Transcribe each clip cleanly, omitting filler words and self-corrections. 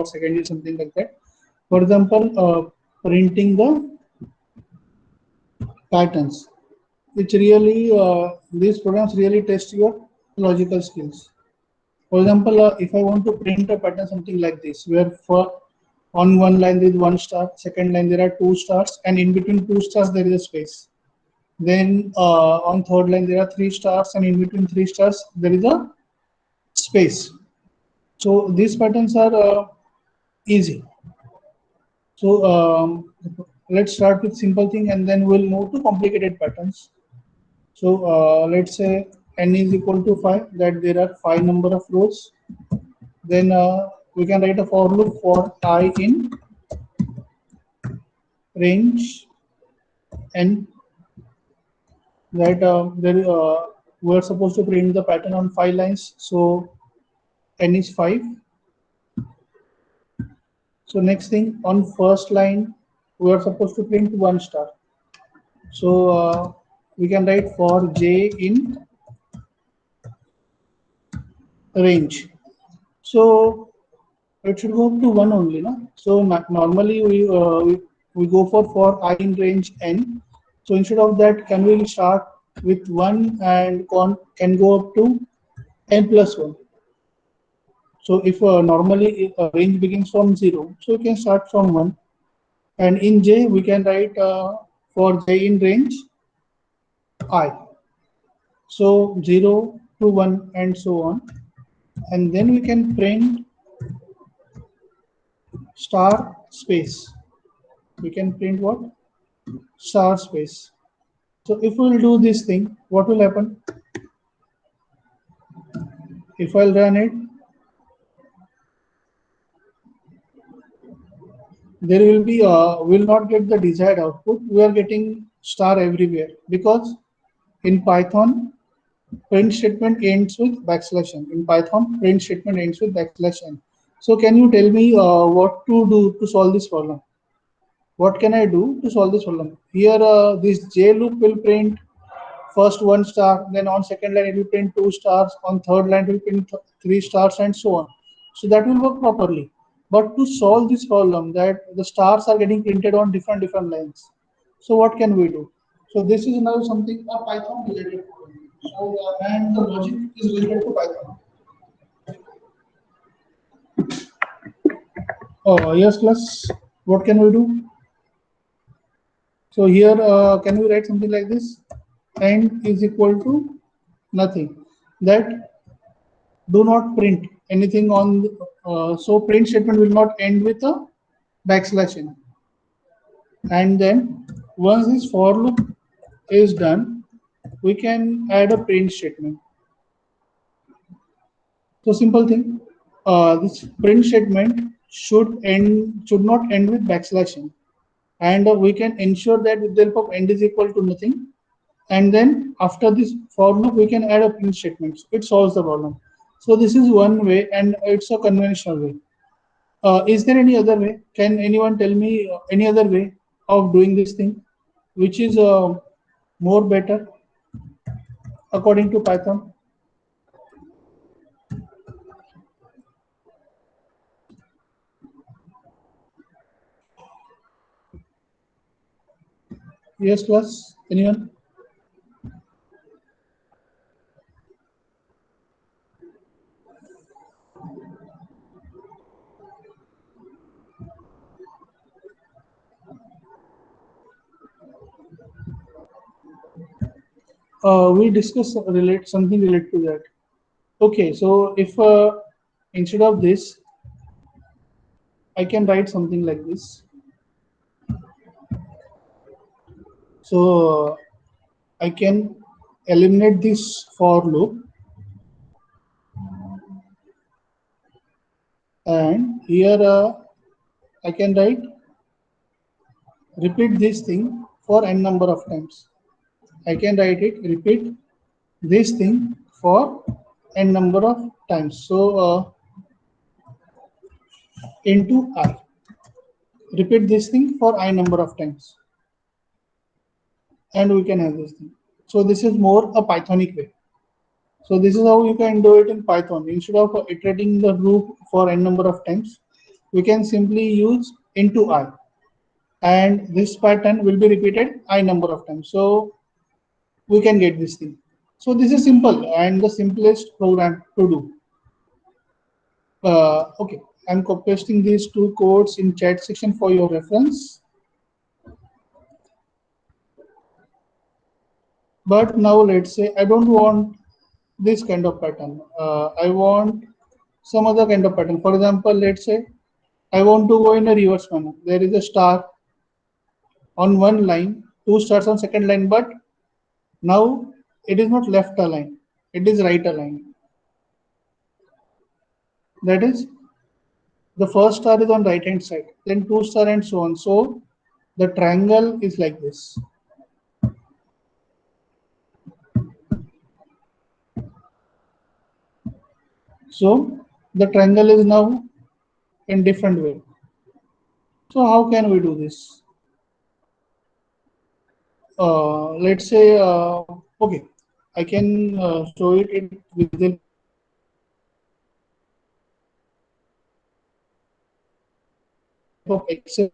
or second is something like that. For example, printing the patterns, which really these programs really test your logical skills. For example, if I want to print a pattern something like this, where for on one line there is one star, second line there are two stars, and in between two stars there is a space. Then on third line there are three stars, and in between three stars there is a space. So these patterns are easy. So let's start with simple thing, and then we'll move to complicated patterns. So let's say n is equal to 5, that there are 5 number of rows. Then we can write a for loop for I in range n, that we are supposed to print the pattern on 5 lines. So n is 5. So next thing, on first line we are supposed to print 1 star. So we can write for j in range. So it should go up to 1 only, no? So normally we go for I in range n. So instead of that, can we start with 1 and can go up to n plus 1? So if normally a range begins from 0, so we can start from 1. And in j, we can write for j in range I. So 0 to 1 and so on. And then we can print star space. We can print what? Star space. So if we will do this thing, what will happen? If I'll run it, there will be will not get the desired output. We are getting star everywhere because in Python print statement ends with \n. In Python print statement ends with \n. So can you tell me what to do to solve this problem? What can I do to solve this problem? Here this j loop will print first 1 star, then on second line it will print 2 stars, on third line it will print 3 stars, and so on. So that will work properly. But to solve this problem, that the stars are getting printed on different lines, so what can we do? So this is now something a Python related problem. So and the logic is related to Python. Yes, plus what can we do? So here can we write something like this? End is equal to nothing. That do not print anything on so print statement will not end with a \n. And then once this for loop is done, we can add a print statement. So simple thing, this print statement should not end with \n, and we can ensure that with the help of end is equal to nothing, and then after this for loop we can add a print statement. So it solves the problem. So this is one way, and it's a conventional way. Is there any other way? Can anyone tell me any other way of doing this thing, which is more better according to Python? Yes, class. Anyone? We discuss something related to that. Okay, so if instead of this, I can write something like this. So I can eliminate this for loop, and here I can write repeat this thing for n number of times. I can write it repeat this thing for n number of times. So into I. Repeat this thing for I number of times, and we can have this thing. So this is more a Pythonic way. So this is how you can do it in Python. Instead of iterating the loop for n number of times, we can simply use into I, and this pattern will be repeated I number of times. So we can get this thing. So this is simple and the simplest program to do. Okay, I'm pasting these two codes in chat section for your reference. But now let's say I don't want this kind of pattern. I want some other kind of pattern. For example, let's say I want to go in a reverse manner. There is a star on one line, two stars on second line, but now it is not left aligned, it is right aligned. That is, the first star is on right hand side, then two star and so on. So the triangle is like this. So the triangle is now in different way. So how can we do this? Let's say, okay, I can show it with the of Excel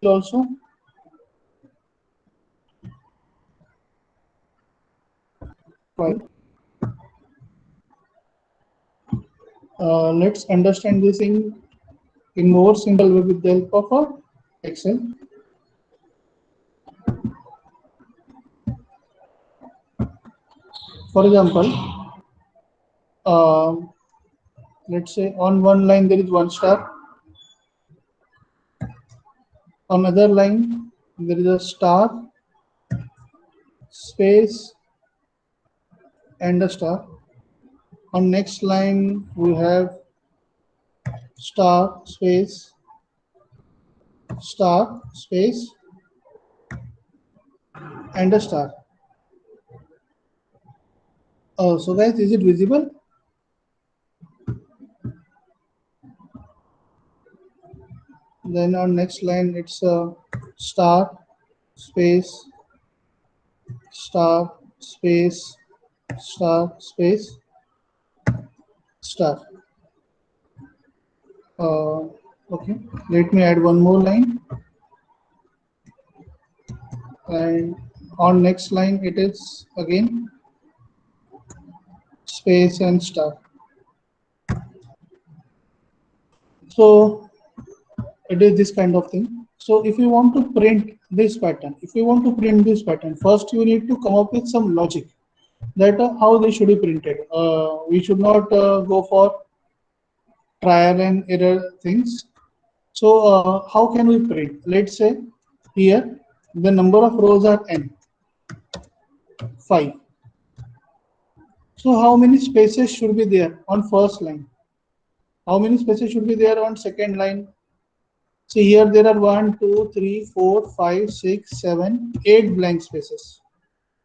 also. Right. Let's understand this in more simple way with the help of Excel. For example, uh, let's say on one line there is one star, on other line there is a star, space, and a star. On next line we have star, space, star, space, and a star. So guys, is it visible? Then on next line it's a star, space, star, space, star, space, star. Okay, let me add one more line, and on next line it is again space and star. So it is this kind of thing. So if you want to print this pattern, first you need to come up with some logic that how they should be printed. We should not go for trial and error things. So how can we print? Let's say here the number of rows are n, 5. So how many spaces should be there on first line? How many spaces should be there on second line? See here there are 1, 2, 3, 4, 5, 6, 7, 8 blank spaces.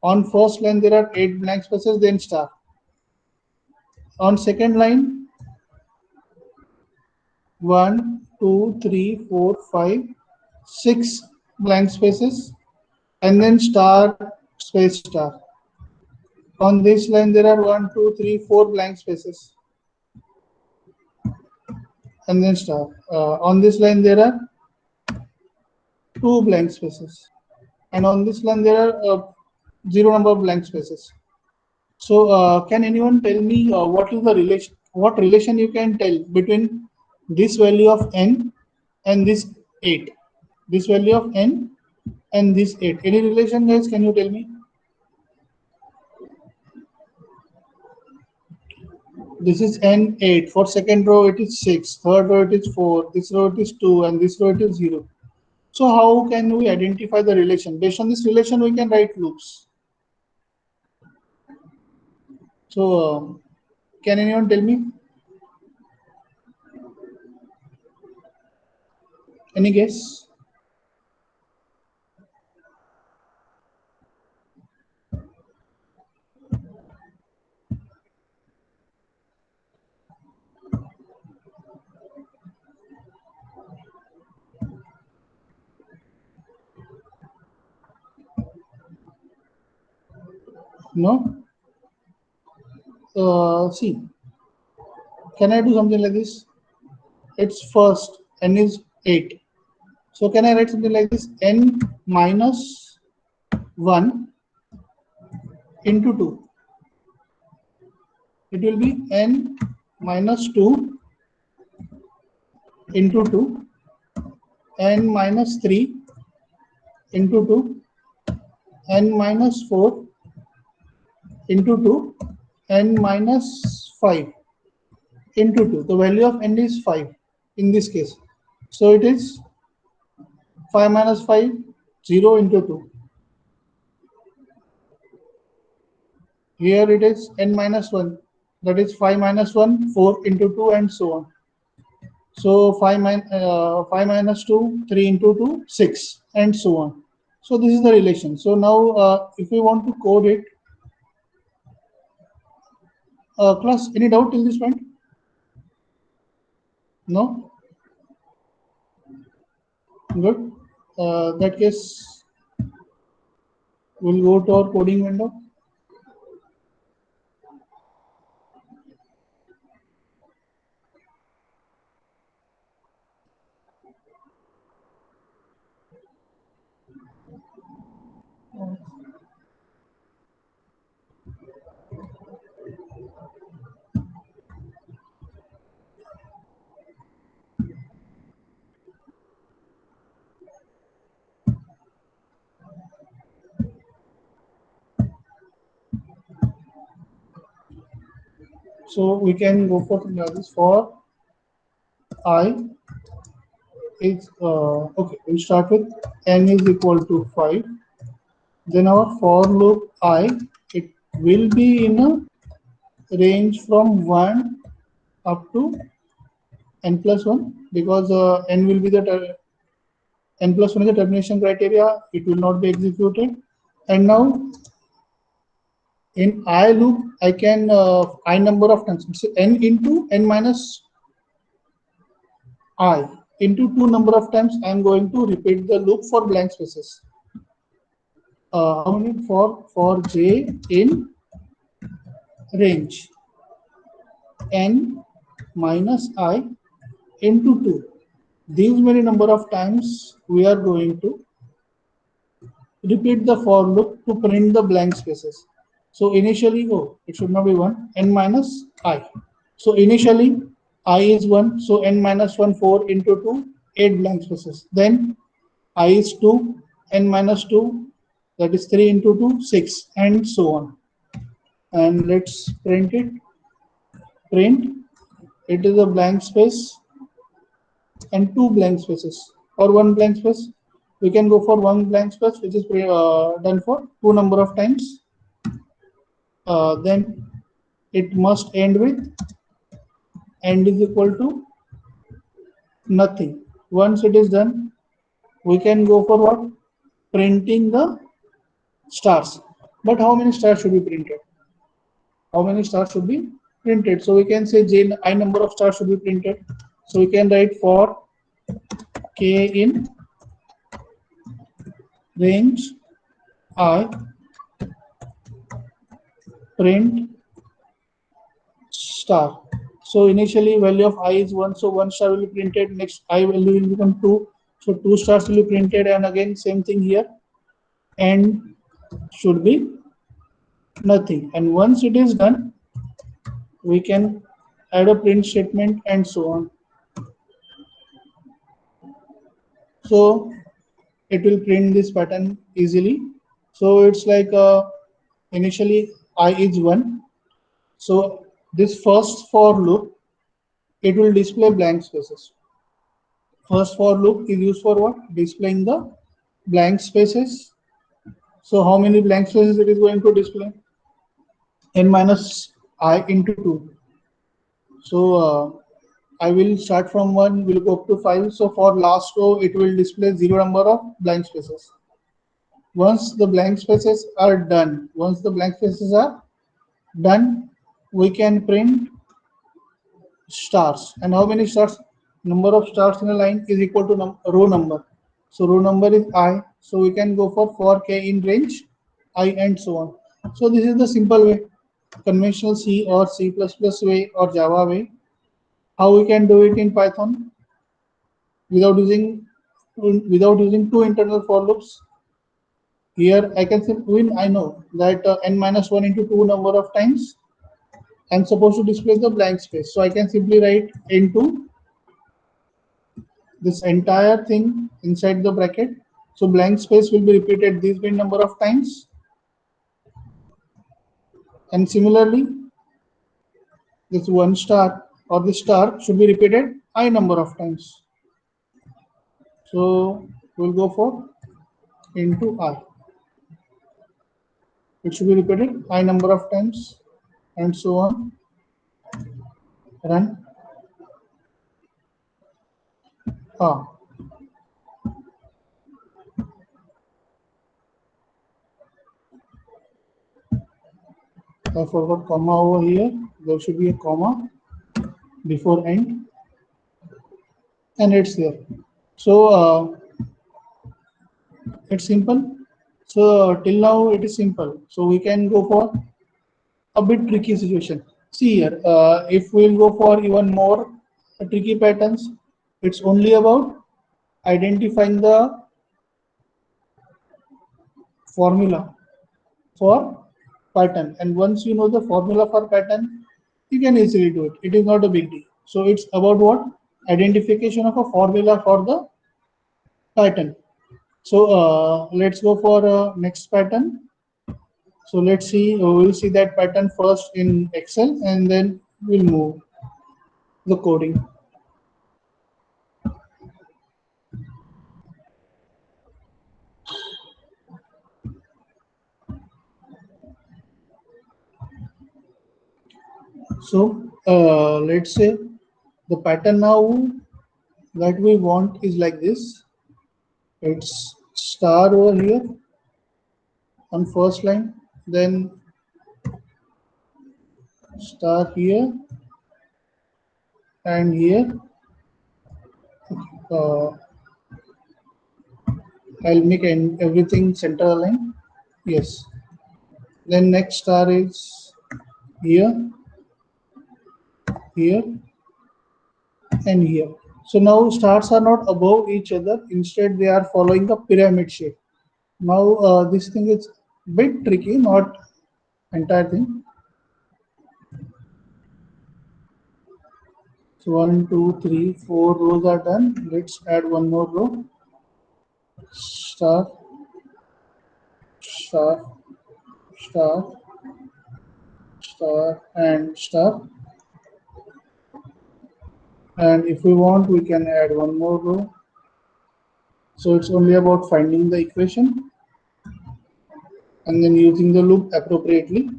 On first line there are 8 blank spaces, then star. On second line 1, 2, 3, 4, 5, 6 blank spaces, and then star, space, star. On this line there are 1, 2, 3, 4 blank spaces, and then star. On this line there are 2 blank spaces, and on this line there are 0 number of blank spaces. So can anyone tell me what is the relation? What relation you can tell between this value of n and this 8? This value of n and this 8. Any relation, guys? Can you tell me? This is n8. For second row it is 6, third row it is 4, this row it is 2, and this row it is 0. So how can we identify the relation? Based on this relation we can write loops. So can anyone tell me? Any guess? No? see, can I do something like this? It's first, n is 8. So can I write something like this? N minus 1 into 2. It will be n minus 2 into 2, n minus 3 into 2, n minus 4 into 2, n minus 5 into 2. The value of n is 5 in this case. So it is 5 minus 5, 0 into 2. Here it is n minus 1, that is 5 minus 1, 4 into 2, and so on. So 5 minus 2, 3 into 2, 6, and so on. So this is the relation. So now if we want to code it, class, any doubt till this point? No? Good. That case, we'll go to our coding window. So we can go for something like this. For I is okay, we'll start with n is equal to 5. Then our for loop I, it will be in a range from 1 up to n plus 1, because n will be the n plus 1 is the termination criteria. It will not be executed. And now in I loop, I can I number of times, so n into n minus I into 2 number of times I am going to repeat the loop for blank spaces. How many? For j in range n minus I into 2. These many number of times we are going to repeat the for loop to print the blank spaces. So initially, oh, it should not be 1, n minus I. So initially I is 1, so n minus 1, 4 into 2, 8 blank spaces. Then I is 2, n minus 2, that is 3 into 2, 6, and so on. And let's print it. Print, it is a blank space and 2 blank spaces, or 1 blank space. We can go for 1 blank space, which is done for 2 number of times. Then it must end with end is equal to nothing. Once it is done, we can go for what? Printing the stars. But how many stars should be printed? How many stars should be printed? So we can say j I number of stars should be printed. So we can write for k in range I, print star. So initially value of I is 1, so 1 star will be printed. Next I value will become 2, so 2 stars will be printed, and again same thing here. And should be nothing. And once it is done, we can add a print statement and so on. So it will print this pattern easily. So it's like initially I is 1. So this first for loop, it will display blank spaces. First for loop is used for what? Displaying the blank spaces. So how many blank spaces it is going to display? N minus I into 2. So I will start from 1, will go up to 5. So for last row, it will display 0 number of blank spaces. Once the blank spaces are done, we can print stars. And how many stars? Number of stars in a line is equal to row number. So row number is I. So we can go for k in range I, and so on. So this is the simple way. conventional C or C++ way or Java way. How we can do it in Python without using two internal for loops? Here I can say when I know that n minus 1 into 2 number of times I'm supposed to display the blank space. So I can simply write into this entire thing inside the bracket. So blank space will be repeated this many number of times. And similarly, this one star or this star should be repeated I number of times. So we'll go for into I. It should be repeated I number of times and so on. Run. Ah. I forgot comma over here. There should be a comma before end, and it's there. So it's simple. So till now it is simple. So we can go for a bit tricky situation. See here, if we'll go for even more tricky patterns, it's only about identifying the formula for pattern. And once you know the formula for pattern, you can easily do it. It is not a big deal. So it's about what? Identification of a formula for the pattern. So let's go for next pattern. So let's see, we'll see that pattern first in Excel and then we'll move the coding. So let's say the pattern now that we want is like this. It's star over here on first line, then star here and here. I'll make everything center align. Yes. Then next star is here, here, and here. So now stars are not above each other. Instead, they are following a pyramid shape. Now this thing is bit tricky, not entire thing. So 1, 2, 3, 4 rows are done. Let's add one more row. Star, star, star, star, and star. And if we want, we can add one more row. So it's only about finding the equation and then using the loop appropriately.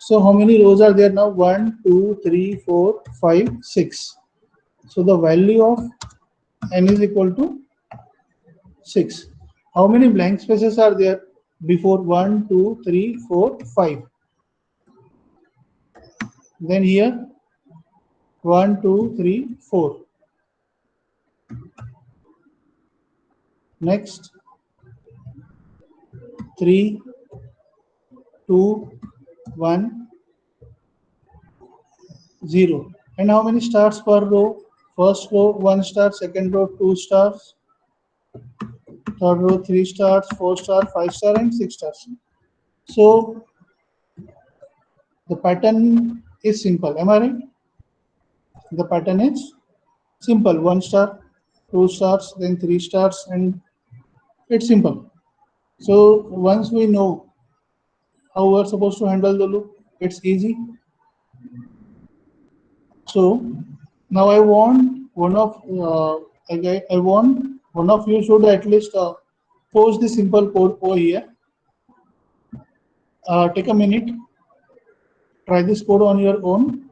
So how many rows are there now? 1, 2, 3, 4, 5, 6. So the value of n is equal to 6. How many blank spaces are there before 1, 2, 3, 4, 5? Then here 1, 2, 3, 4. Next 3, 2, 1, 0. And how many stars per row? First row 1 star, second row 2 stars, third row 3 stars, 4 star, 5 star, and 6 stars. So the pattern is simple. Am I right? The pattern is simple. 1 star, 2 stars, then 3 stars, and it's simple. So once we know how we're supposed to handle the loop, it's easy. So now I want I want one of you should at least post the simple code over here. Take a minute, try this code on your own,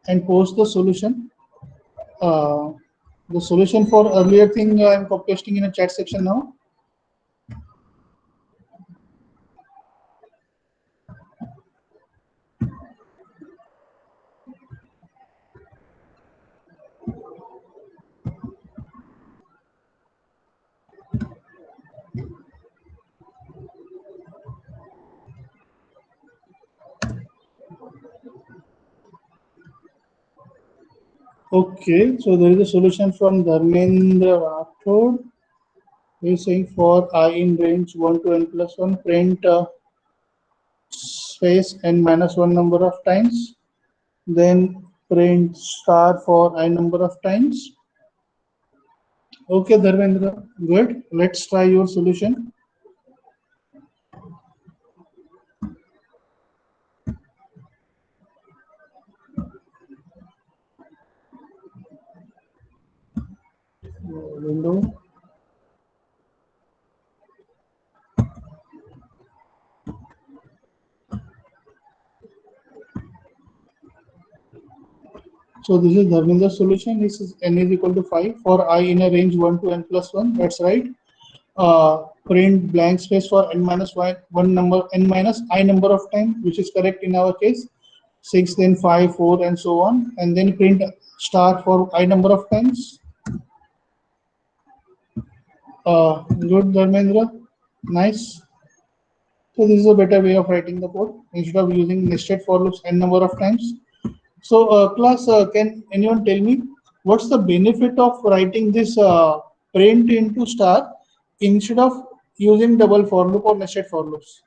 and post the solution. The solution for earlier thing I'm pasting in a chat section now. Okay, so there is a solution from Dharmendra Rathod. He is saying for I in range 1 to n plus 1, print space n minus 1 number of times, then print star for I number of times. Okay, Dharmendra, good. Let's try your solution. Window. So this is Dharmendra's solution. This is n is equal to 5 for I in a range 1 to n plus 1. That's right. Print blank space for n minus one number, n minus I number of time, which is correct in our case. 6, then 5, 4, and so on. And then print star for I number of times. Good, Dharmendra. Nice. So this is a better way of writing the code instead of using nested for loops n number of times. So, class, can anyone tell me what's the benefit of writing this print into star instead of using double for loop or nested for loops?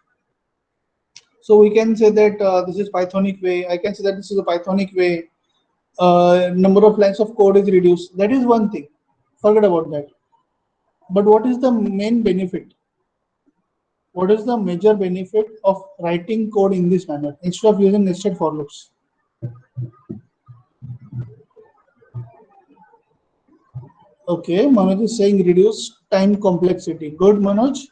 So we can say that this is Pythonic way. I can say that this is a Pythonic way. Number of lines of code is reduced. That is one thing. Forget about that. But what is the main benefit? What is the major benefit of writing code in this manner instead of using nested for loops? Okay, Manoj is saying reduce time complexity. Good, Manoj.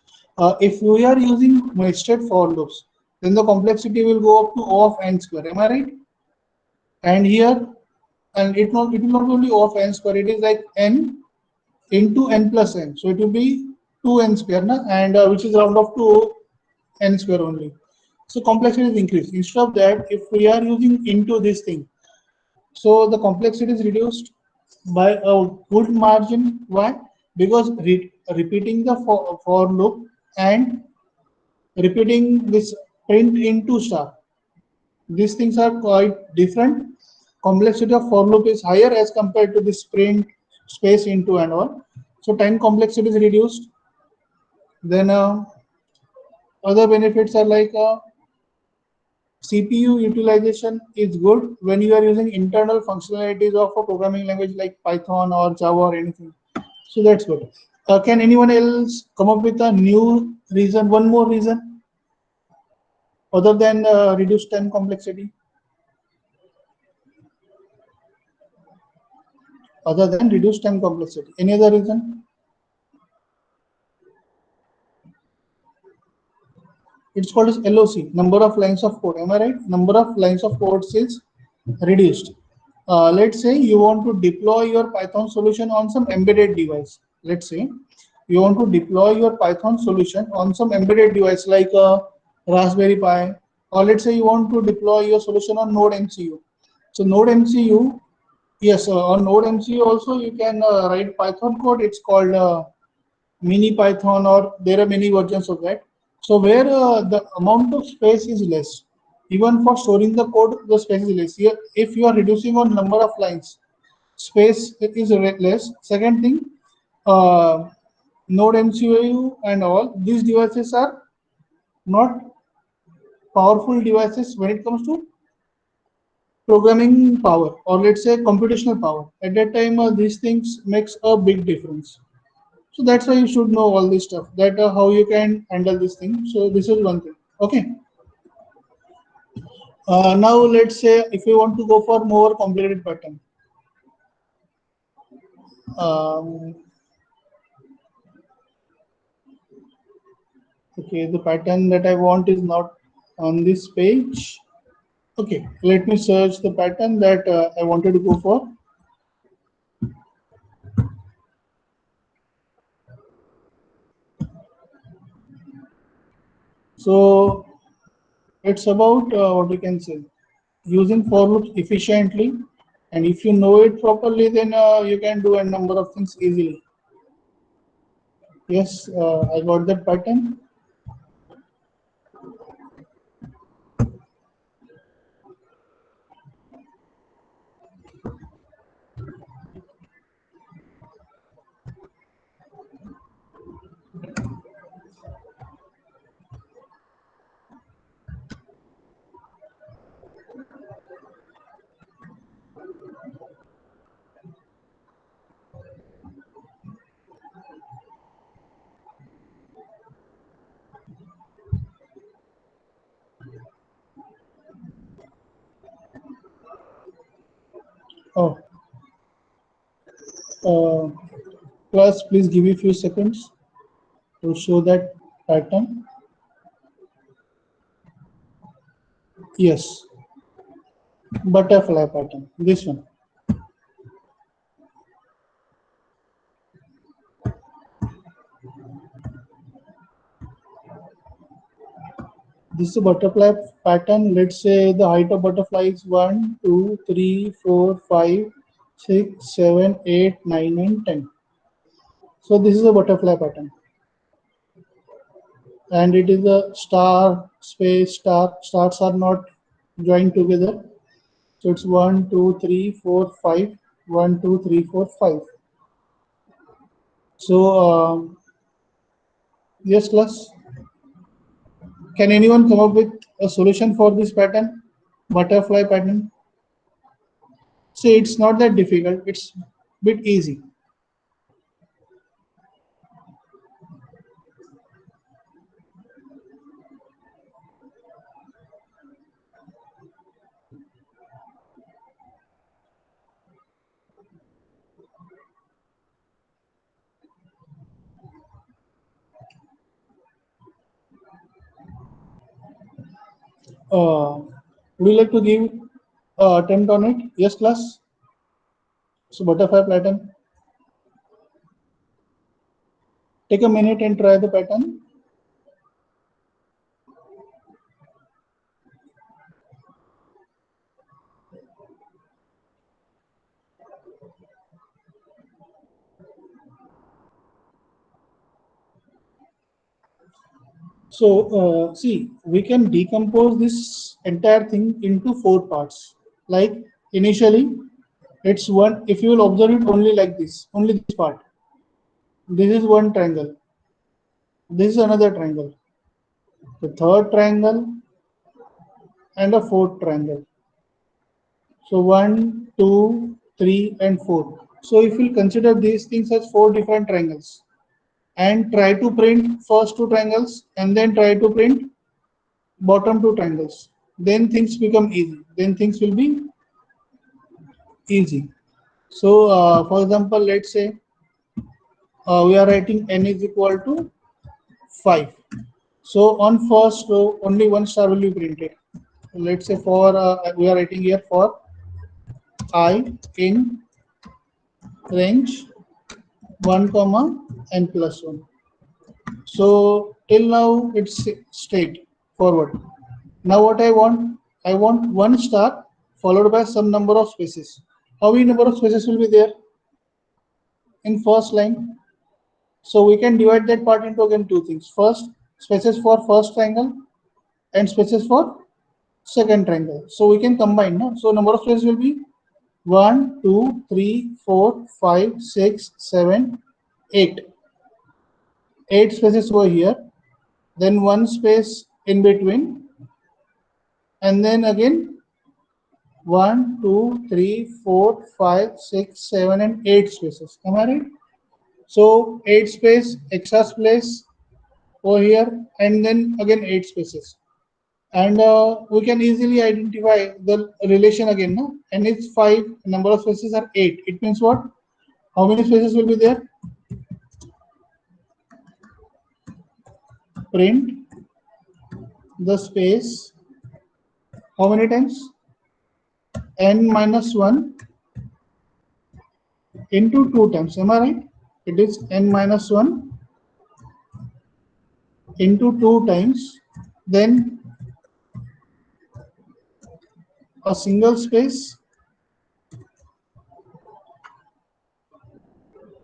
If we are using nested for loops, then the complexity will go up to O of n square. Am I right? And here, and it will not only O of n square. It is like n into n plus n. So it will be 2n square, na? And which is round off to n square only. So complexity is increased. Instead of that, if we are using into this thing, so the complexity is reduced by a good margin. Why? Because repeating the for loop and repeating this print into star, these things are quite different. Complexity of for loop is higher as compared to this print space into and all. So time complexity is reduced. Then other benefits are like CPU utilization is good when you are using internal functionalities of a programming language like Python or Java or anything. So that's good. Can anyone else come up with a new reason, one more reason other than reduced time complexity? Other than reduced time complexity, any other reason? It's called as LOC, number of lines of code. Am I right? Number of lines of code is reduced. Let's say you want to deploy your Python solution on some embedded device. Let's say you want to deploy your Python solution on some embedded device like a Raspberry Pi, or let's say you want to deploy your solution on Node MCU. So Node MCU, yes, on Node MCU also you can write Python code. It's called mini Python, or there are many versions of that. So where the amount of space is less, even for storing the code, the space is less. Here, if you are reducing on number of lines, space is less. Second thing, uh, Node MCU and all these devices are not powerful devices when it comes to programming power, or let's say computational power. At that time, these things makes a big difference. So that's why you should know all this stuff, that how you can handle this thing. So this is one thing. Okay. Now let's say if you want to go for more complicated pattern. Um, okay, the pattern that I want is not on this page. Okay, let me search the pattern that I wanted to go for. So it's about what we can say, using for loops efficiently, and if you know it properly, then you can do a number of things easily. Yes, I got that pattern. Oh, uh, class, please give me a few seconds to show that pattern. Yes, butterfly pattern. This one. This is a butterfly pattern. Let's say the height of butterfly is 1, 2, 3, 4, 5, 6, 7, 8, 9, and 10. So this is a butterfly pattern. And it is a star, space, star. Stars are not joined together. So it's 1, 2, 3, 4, 5. 1, 2, 3, 4, 5. So, yes, class. Can anyone come up with a solution for this pattern? Butterfly pattern? See, it's not that difficult. It's a bit easy. Would you like to give attempt on it? Yes, class. So butterfly pattern. Take a minute and try the pattern. So see, we can decompose this entire thing into four parts. Like initially, it's one. If you will observe it only like this, only this part. This is one triangle. This is another triangle. The third triangle and a fourth triangle. So 1, 2, 3, and 4. So if we consider these things as four different triangles and try to print first two triangles and then try to print bottom two triangles, then things become easy. Then things will be easy. So for example, let's say we are writing n is equal to 5. So on first row, only one star will be printed. Let's say for we are writing here for I in range 1 comma n plus 1. So till now it's straight forward. Now what I want one star followed by some number of spaces. How many number of spaces will be there in first line? So we can divide that part into again two things. First, spaces for first triangle and spaces for second triangle. So we can combine. No? So number of spaces will be 1, 2, 3, 4, 5, 6, 7, 8. 8 spaces over here. Then one space in between. And then again 1, 2, 3, 4, 5, 6, 7, and 8 spaces. Am I right? So 8 space, extra space over here, and then again 8 spaces. And we can easily identify the relation again. No? And it's 5, number of spaces are 8. It means what? How many spaces will be there? Print the space how many times? N minus 1 into 2 times. Am I right? It is n minus 1 into 2 times. Then a single space,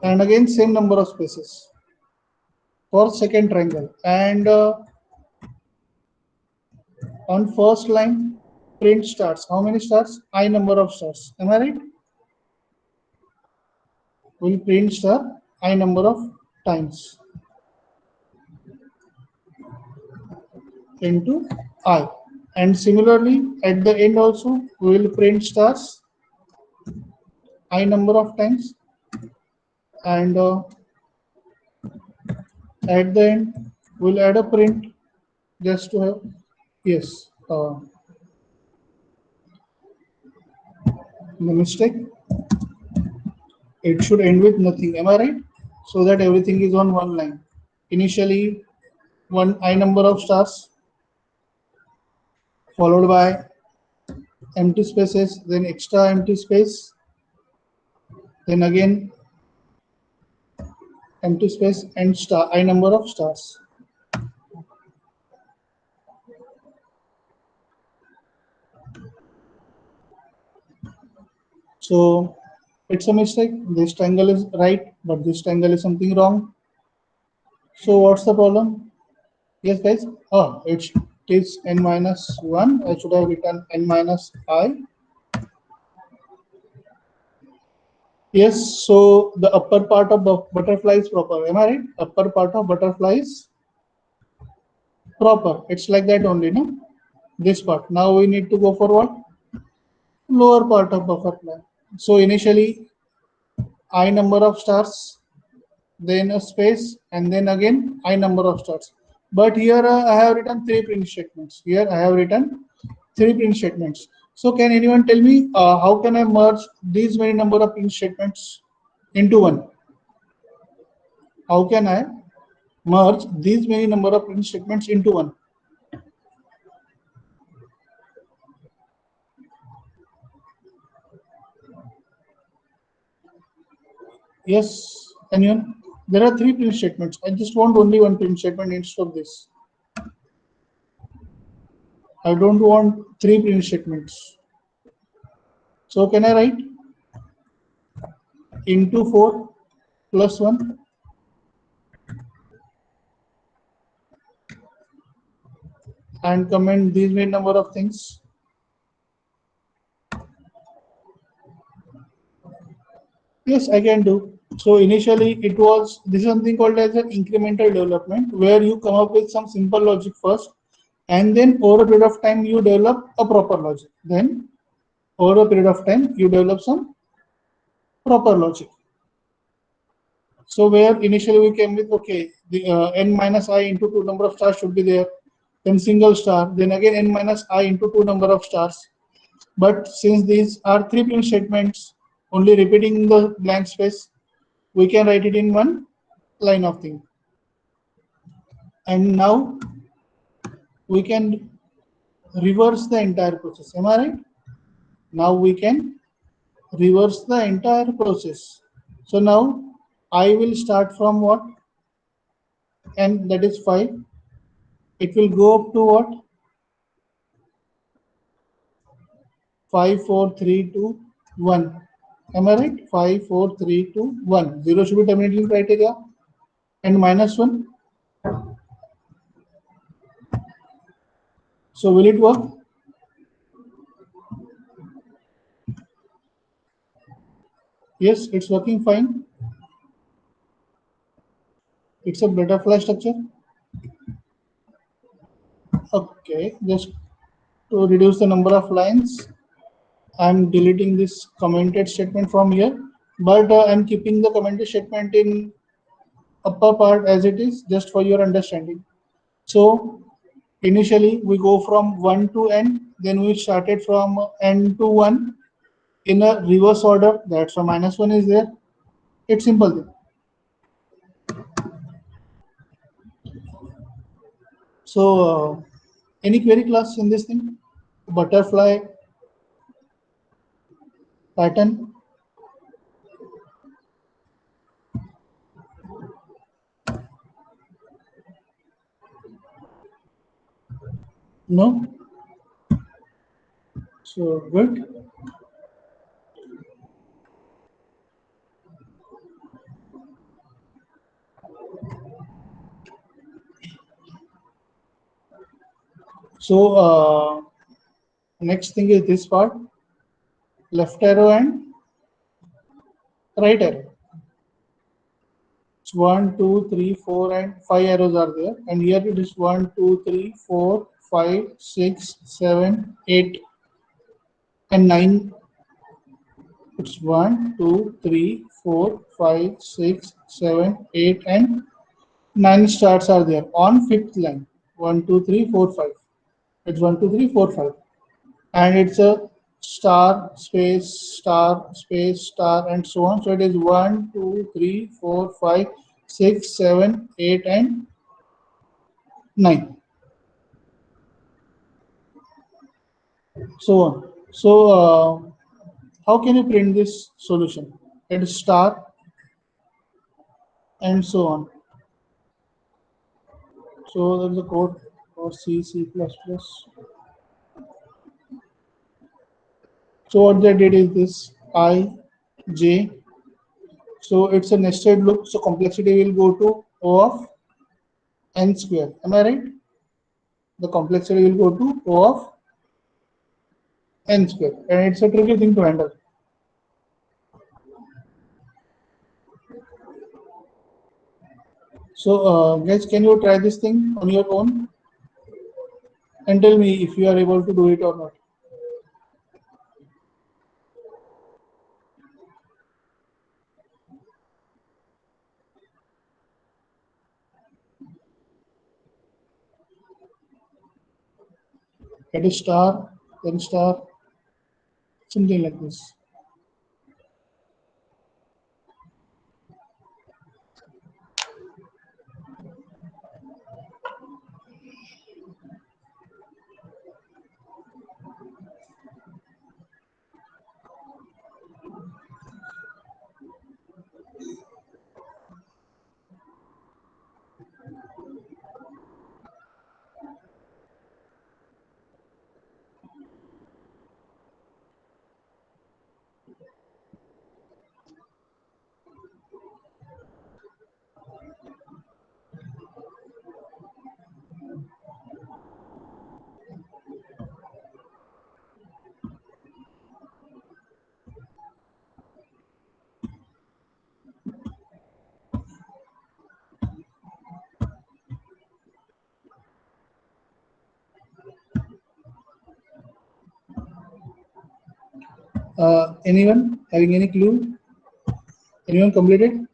and again same number of spaces for second triangle. And on first line, print stars. How many stars? I number of stars. Am I right? We'll print star I number of times into I. And similarly, at the end also, we will print stars I number of times. And at the end, we'll add a print just to have, yes, the mistake. it should end with nothing. Am I right? So that everything is on one line. Initially, one I number of stars, followed by empty spaces, then extra empty space, then again empty space and star I number of stars. So it's a mistake. This triangle is right, but this triangle is something wrong. So what's the problem? Yes, guys. Oh, it is n minus 1. I should have written n minus I. Yes, so the upper part of the butterfly is proper. Am I right? Upper part of butterfly is proper. It's like that only, no? This part. Now we need to go for what? Lower part of butterfly. So initially, I number of stars, then a space, and then again I number of stars. But here I have written three print statements. Here I have written three print statements. So can anyone tell me how can I merge these many number of print statements into one? How can I merge these many number of print statements into one? Yes, anyone? There are three print statements. I just want only one print statement instead of this. I don't want three print statements. So can I write into 4 plus 1 and comment these many number of things? Yes, I can do. So initially this is something called as an incremental development where you come up with some simple logic first and then over a period of time you develop a proper logic. Then over a period of time you develop some proper logic. So where initially we came with, okay, the n minus I into 2 number of stars should be there, then single star, then again n minus I into 2 number of stars. But since these are three print statements, only repeating the blank space, we can write it in one line of thing. And now we can reverse the entire process. Am I right? Now we can reverse the entire process. So now I will start from what? And that is 5. It will go up to what? 5, 4, 3, 2, 1. Am I right? 5, 4, 3, 2, 1. 0 should be terminating criteria. And minus 1. So will it work? Yes, it's working fine. It's a butterfly structure. Okay, just to reduce the number of lines, I'm deleting this commented statement from here, but I'm keeping the commented statement in upper part as it is, just for your understanding. So initially we go from 1 to n, then we started from n to 1 in a reverse order. That's why minus 1 is there. It's simple thing. So any query class in this thing? Butterfly pattern. No? So good. So next thing is this part, left arrow and right arrow. It's 1, 2, 3, 4, and 5 arrows are there. And here it is 1, 2, 3, 4, 5, 6, 7, 8, and 9. It's 1, 2, 3, 4, 5, 6, 7, 8, and 9 stars are there on fifth line. 1, 2, 3, 4, 5. It's 1, 2, 3, 4, 5. And it's a star space star space star and so on. So it is 1 2 3 4 5 6 7 8 and 9, so on. So how can you print this solution? It is star and so on. So there is a code for C, C++. So what they did is this I, J. So it's a nested loop. So complexity will go to O of n square. Am I right? The complexity will go to O of n square, and it's a tricky thing to handle. So guys, can you try this thing on your own and tell me if you are able to do it or not? It is star, then star, something like this. Anyone having any clue? Anyone completed?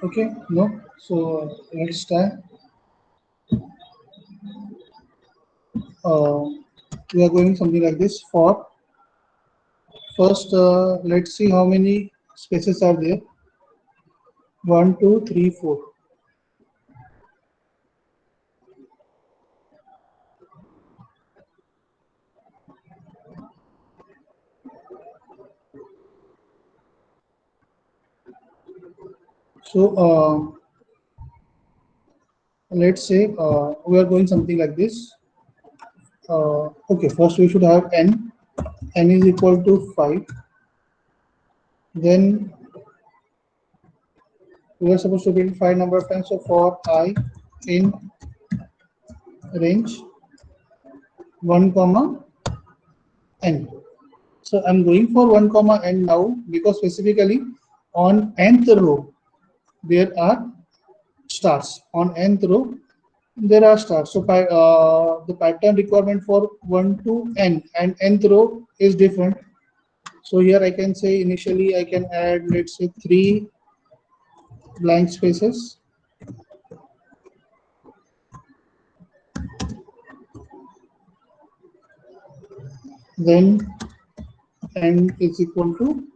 Okay, no. So let's try. Uh, we are going something like this. For first, let's see how many spaces are there. 1, 2, 3, 4. So let's say we are going something like this. Okay, first we should have n. N is equal to 5. Then we are supposed to print 5 number of times. So for I in range 1 comma n. So I'm going for 1 comma n now because specifically on nth row there are stars. On nth row there are stars. So the pattern requirement for 1 to n and nth row is different. So here I can say initially I can add, let's say, 3 blank spaces. Then n is equal to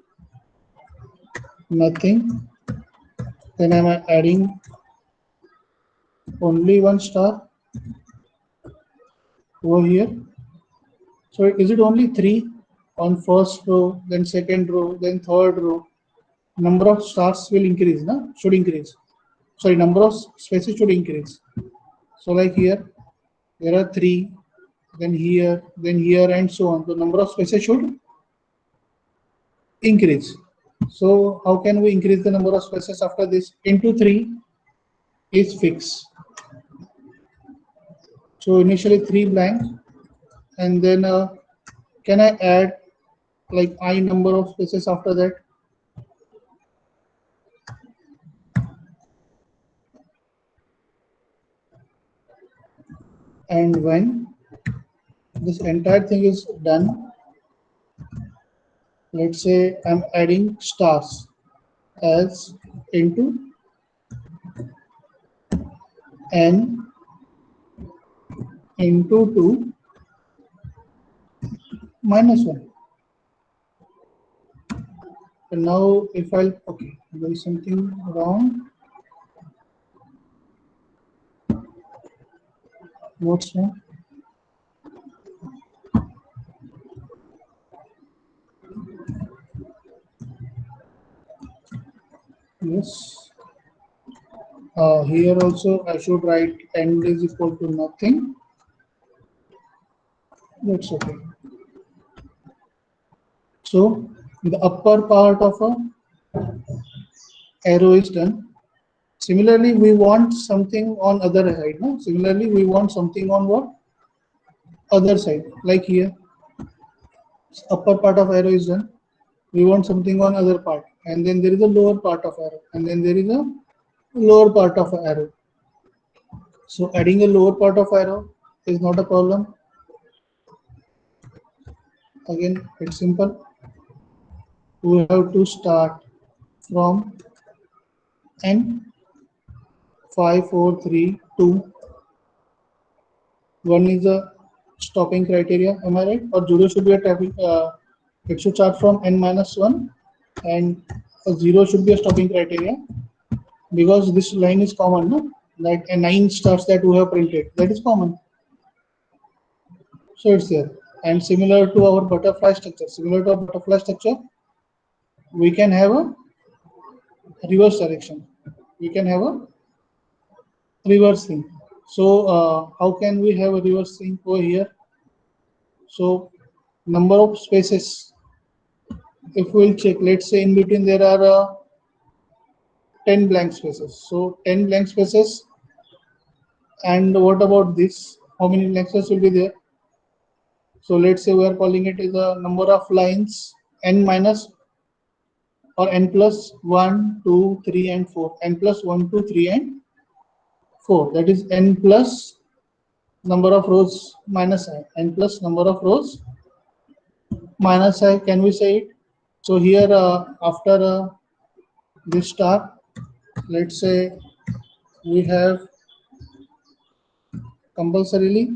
nothing. Then I'm adding only 1 star over here. So is it only 3 on first row, then second row, then third row? Number of stars will increase, no? Should increase. Sorry, number of spaces should increase. So like here, there are 3, then here, and so on. The number of spaces should increase. So how can we increase the number of spaces after this? Into 3 is fixed. So initially 3 blank, and then can I add like I number of spaces after that. And when this entire thing is done, let's say I'm adding stars as into n into 2 minus 1. And now if I'll, okay, there is something wrong. What's wrong? Yes. Here also I should write n is equal to nothing. That's okay. So the upper part of a arrow is done. Similarly, we want something on other side. No? Similarly, we want something on what? Other side. Like here, upper part of arrow is done. We want something on other part. And then there is a lower part of arrow. And then there is a lower part of arrow. So adding a lower part of arrow is not a problem. Again, it's simple. We have to start from n 5, 4, 3, 2. 1 is the stopping criteria. Am I right? Or 0 should be a traffic. It should start from n minus 1, and a 0 should be a stopping criteria, because this line is common, no? Like a 9 stars that we have printed, that is common. So it's there. And similar to our butterfly structure, we can have a reverse direction. We can have a reverse thing. So how can we have a reverse thing over here? So number of spaces, if we'll check, let's say in between there are 10 blank spaces. So 10 blank spaces. And what about this? How many blank spaces will be there? So let's say we are calling it as a number of lines n minus or n plus 1, 2, 3 and 4. N plus 1, 2, 3 and 4. That is n plus number of rows minus I. N plus number of rows minus I. Can we say it? So here after this star, let's say we have compulsorily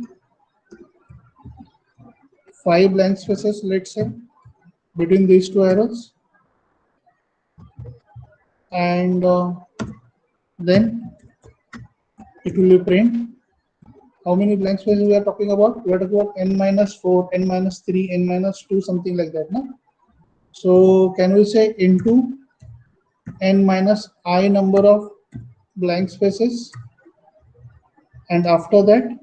5 blank spaces, let's say, between these two arrows. And then it will be print. How many blank spaces we are talking about? We are talking about n minus 4, n minus 3, n minus 2, something like that. No? So can we say into n minus I number of blank spaces, and after that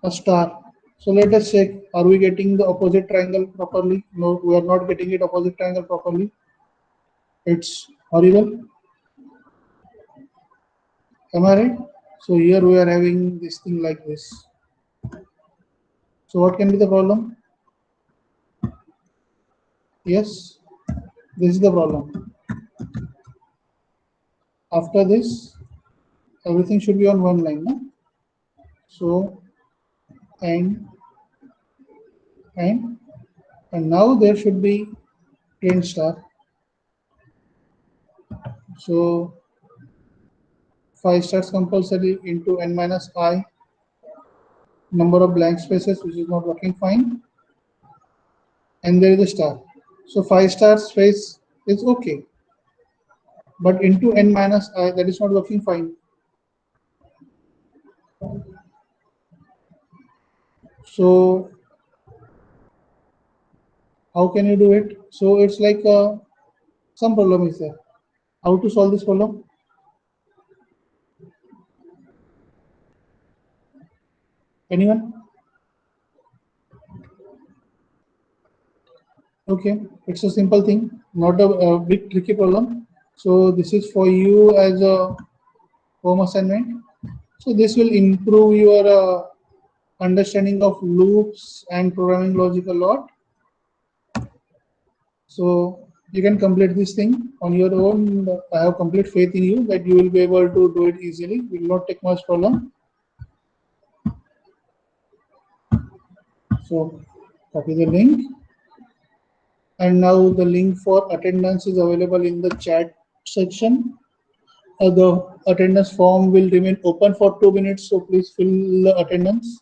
a star. So let us check, are we getting the opposite triangle properly? No, we are not getting it opposite triangle properly. It's horrible. Am I right? So here we are having this thing like this. So what can be the problem? Yes, this is the problem. After this, everything should be on one line. No? So and now there should be print star. So 5 stars compulsory into n minus I number of blank spaces, which is not working fine, and there is a star. So 5 star space is okay, but into n minus I, that is not working fine. So how can you do it? So it's like some problem is there. How to solve this problem? Anyone? Okay, it's a simple thing, not a big tricky problem. So this is for you as a home assignment. So this will improve your understanding of loops and programming logic a lot. So you can complete this thing on your own. I have complete faith in you that you will be able to do it easily. It will not take much problem. So copy the link. And now the link for attendance is available in the chat section. The attendance form will remain open for 2 minutes. So please fill the attendance.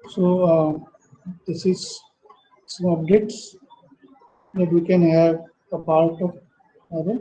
So this is some updates that we can have a part of other.